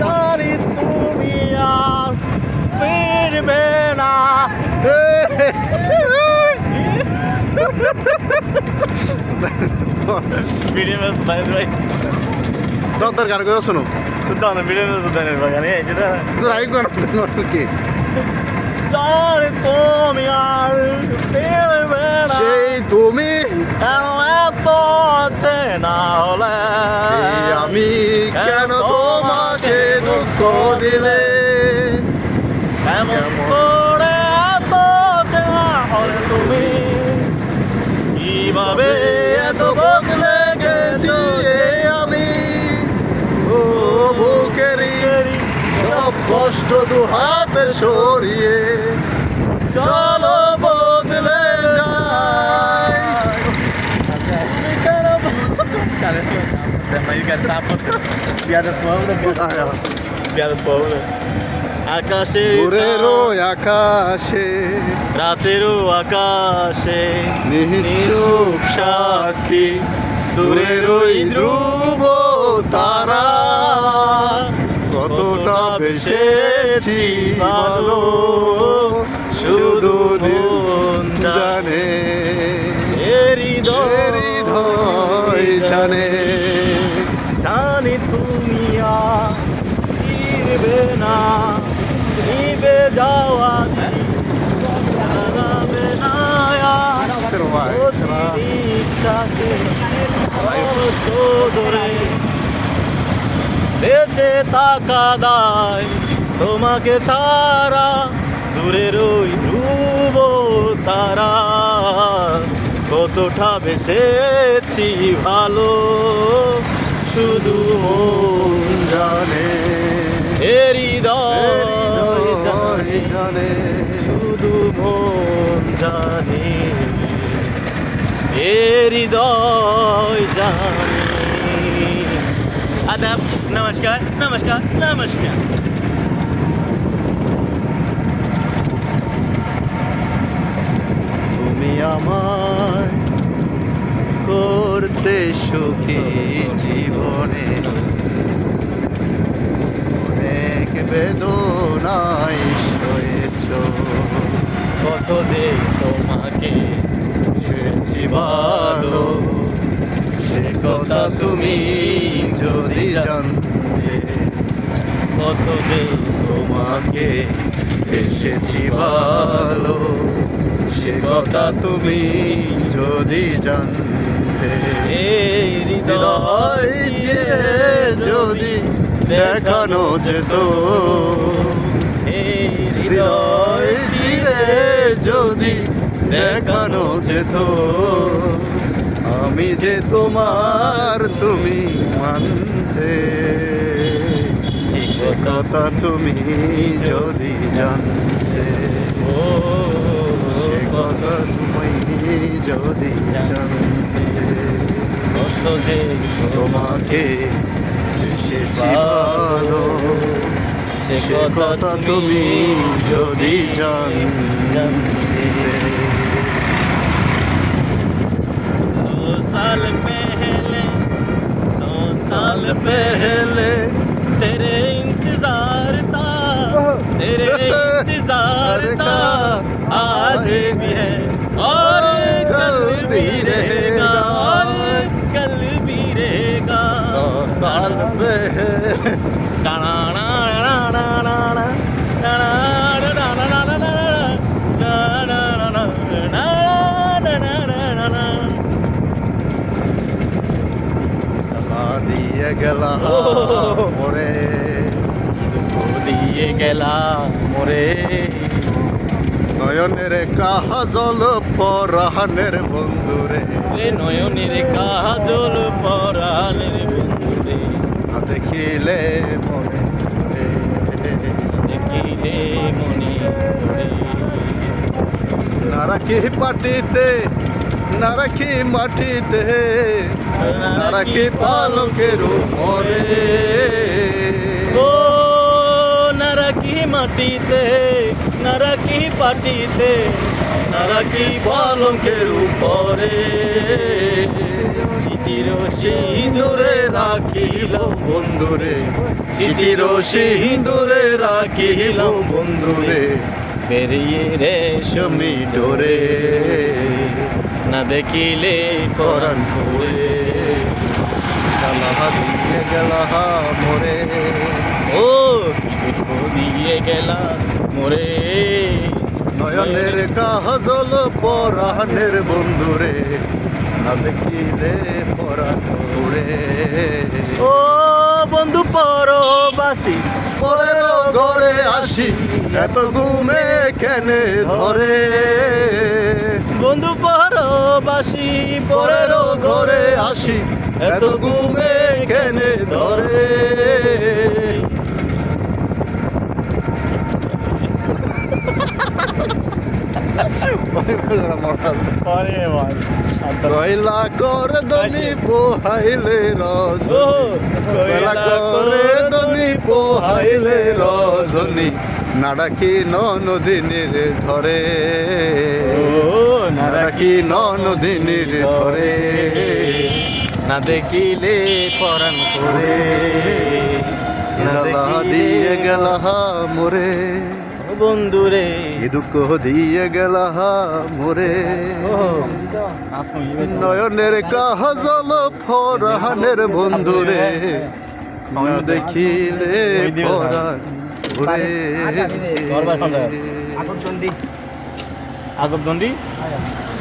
জানি তুমি আর ফিরবে না। ভিডিও में सुधार भाई তোর গান করে শোনো तो दाना वीडियो में सुधार भाई गाने ऐसे था তোর আগে কোন কি জানি তুমি আর ফিরবে না সেই তুমি এত চেনা হলে এই আমি কেন তোমাকে দুঃখ দিলে কেমন করে এত চেনা হলে তুমি কিভাবে এত বদলে গেছি এই আমি ও বুকেরই সব কষ্ট দু হাতে সরিয়ে চলো বদলে যাই আকাশে দূরেরও আকাশে রাতেরও আকাশে নিঃসুপ সাক্ষী দূরের ওই ধ্রুব তারা কতটা বেসেছি ভালো শুধু মন জানে হৃদয় জানে জানি তুমি আর ফিরবে না নিবে যাওয়া জানাবে না আর নিঃশ্বাসে ধরে বেঁচে থাকা দায় তোমাকে ছাড়া দূরের ওই ধ্রুব তারা কতটা বেসেছি ভালো শুধু মন জানে হৃদয় জানে শুধু মন জানে হৃদয় জানে আদাব নমস্কার নমস্কার নমস্কার তুমি আমায় করতে সুখী জীবনে অনেক বেদনায় সয়েছ কত যে তোমাকে সেছি ভালো সে কথা তুমি যদি জানতে কত যে তোমাকে এসেছি ভালো সে কথা তুমি যদি জানতে এই হৃদয় হৃদয় যদি দেখানো যেত এই হৃদয় ছিঁড়ে যদি দেখানো যেত আমি যে তোমার তুমি মানতে সে কথা তুমি যদি জানতে ও সে কথা তুমি যদি জানতে কত যে তোমাকে এসেছি ভালো সে সে কথা তুমি যদি জানতে 100 साल पहले तेरे इंतजार था तेरे इंतजार था आज भी है और कल भी रहेगा और कल भी रहेगा 100 साल पहले দিয়ে গেলা মোরে দিয়ে গেলা মোরে নয়নের কাজল পরাণের বন্ধুরে নয়নের কাজল পরাণের বন্ধুরে দেখিলে মনে দেখিলে মনে পড়ে না রাখি পাটিতে না রাখি মাটিতে না রাখি পালকের উপরে ও না রাখি মাটিতে না রাখি পাটিতে না রাখি পালঙ্কের উপরে স্মৃতির সিঁদুরে রাখিল বন্ধুরে স্মৃতির সিঁদুরে রাখিল বন্ধুরে বেরিয়ে রেশমি ডোরে না দেখিলে পরাণ পরে গালাহা দিয়ে গেলাহা মোরে ও কি দুঃখ দিয়ে গেলা মোরে নয়নের কাজল পরাণের বন্ধুরে না দেখিলে পরাণ পড়ে ও বন্ধু পরবাসী পরের ঘরে আসি এত ঘুমে কেনে ধরে বন্ধু পরবাসী পরের ঘরে আসি এত ঘুমে কেনে ধরে পরে ভাই কয়লা করে দনি পোহাইলে রস ও কয়লা করে দনি পোহাইলে রজনী নাডাকি নদিনীর ধরে ও নাডাকি নদিনীর ধরে না দেখিলে পরাণ করে জ্বালা দিয়ে গেলাহা মোরে বন্ধুরে এ দুঃখ দিয়ে গেলাহা মোরে নয়নের কাজল ফরহানের বন্ধুরে না দেখিলে পরাণ ঘুরে আগরদন্ডি